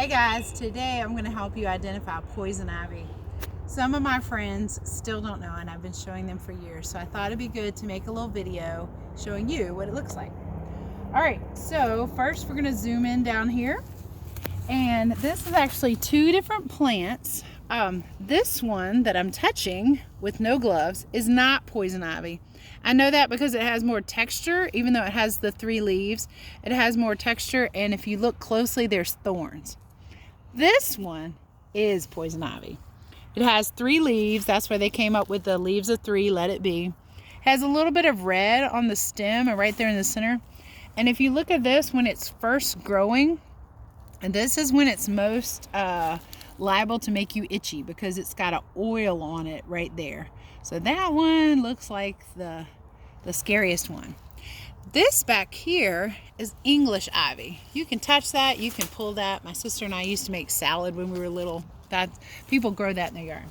Hey guys, today I'm going to help you identify poison ivy. Some of my friends still don't know, and I've been showing them for years, so I thought it'd be good to make a little video showing you what it looks like. Alright, so first we're going to zoom in down here, and this is actually two different plants. This one that I'm touching with no gloves is not poison ivy. I know that because it has more texture, even though it has the 3 leaves. It has more texture, and if you look closely, there's thorns. This one is poison ivy. It has 3 leaves. That's why they came up with the leaves of 3, let it be. It has a little bit of red on the stem and right there in the center. And if you look at this when it's first growing, and this is when it's most liable to make you itchy because it's got an oil on it right there. So that one looks like the scariest one. This back here is English ivy. You can touch that, you can pull that. My sister and I used to make salad when we were little. People grow that in their yard.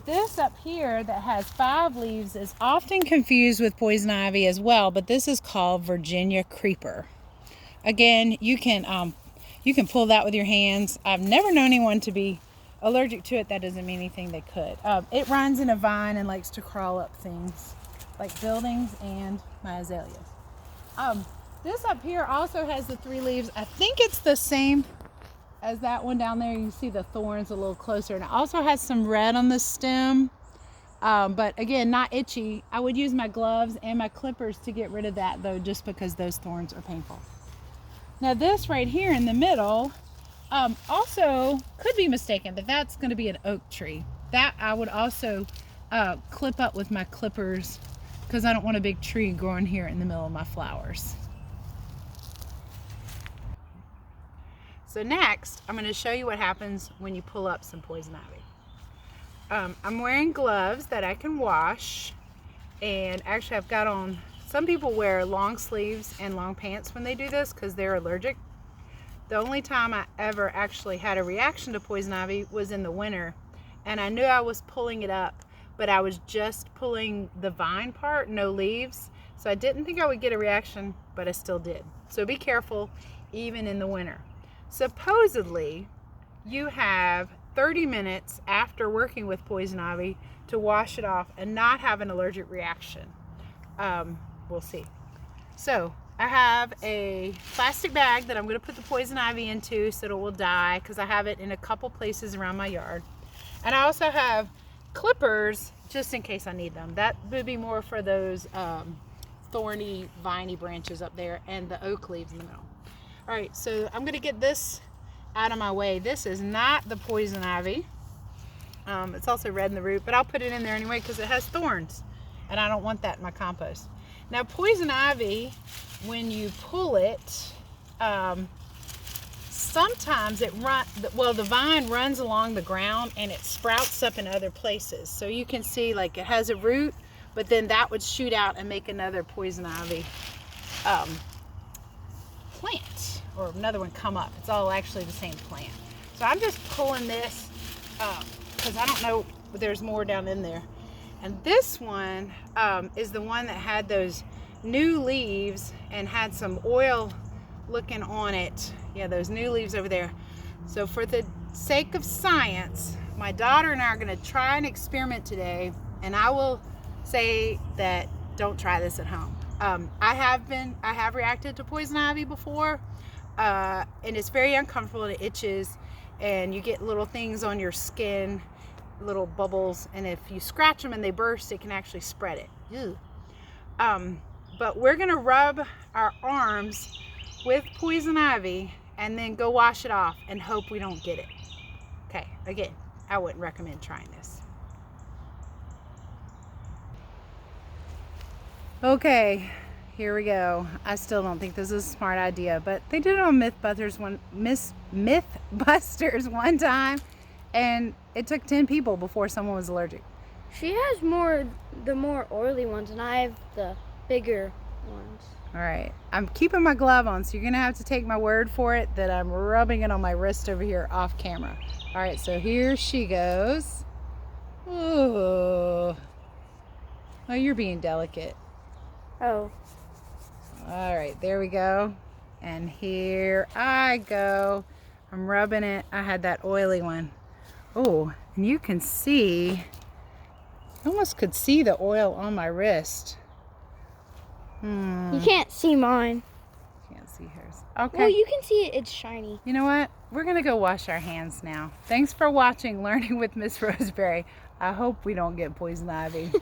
This up here that has 5 leaves is often confused with poison ivy as well, but this is called Virginia creeper. Again, you can pull that with your hands. I've never known anyone to be allergic to it. That doesn't mean anything they could. It runs in a vine and likes to crawl up things like buildings and my azaleas. This up here also has the 3 leaves. I think it's the same as that one down there. You can see the thorns a little closer, and it also has some red on the stem, but again, not itchy. I would use my gloves and my clippers to get rid of that though, just because those thorns are painful. Now this right here in the middle also could be mistaken that that's going to be an oak tree. That I would also clip up with my clippers because I don't want a big tree growing here in the middle of my flowers. So next, I'm going to show you what happens when you pull up some poison ivy. I'm wearing gloves that I can wash, and actually I've got on, some people wear long sleeves and long pants when they do this because they're allergic. The only time I ever actually had a reaction to poison ivy was in the winter, and I knew I was pulling it up, but I was just pulling the vine part, no leaves, so I didn't think I would get a reaction, but I still did. So be careful even in the winter. Supposedly, you have 30 minutes after working with poison ivy to wash it off and not have an allergic reaction. We'll see. So I have a plastic bag that I'm going to put the poison ivy into so it will die, because I have it in a couple places around my yard. And I also have clippers just in case I need them. That would be more for those thorny, viney branches up there and the oak leaves in the middle. All right, so I'm going to get this out of my way. This is not the poison ivy. It's also red in the root, but I'll put it in there anyway because it has thorns, and I don't want that in my compost. Now, poison ivy, when you pull it, sometimes the vine runs along the ground and it sprouts up in other places. So you can see like it has a root, but then that would shoot out and make another poison ivy plant, or another one come up. It's all actually the same plant. So I'm just pulling this because I don't know if there's more down in there. And this one is the one that had those new leaves and had some oil looking on it. Yeah, those new leaves over there. So for the sake of science, my daughter and I are going to try an experiment today, and I will say that don't try this at home. I have reacted to poison ivy before, and it's very uncomfortable, and it itches, and you get little things on your skin, little bubbles, and if you scratch them and they burst, it can actually spread it. Ew. But we're gonna rub our arms with poison ivy and then go wash it off and hope we don't get it. Okay, again, I wouldn't recommend trying this. Okay, here we go. I still don't think this is a smart idea, but they did it on Mythbusters one time, and it took 10 people before someone was allergic. She has the more oily ones, and I have the bigger ones. All right, I'm keeping my glove on, so you're gonna have to take my word for it that I'm rubbing it on my wrist over here off camera. All right, so here she goes. Ooh. Oh, you're being delicate. Oh. All right, there we go. And here I go. I'm rubbing it. I had that oily one. Oh, and you can see, I almost could see the oil on my wrist. You can't see mine. Can't see hers. Okay. Well, you can see it. It's shiny. You know what? We're going to go wash our hands now. Thanks for watching Learning with Miss Roseberry. I hope we don't get poison ivy.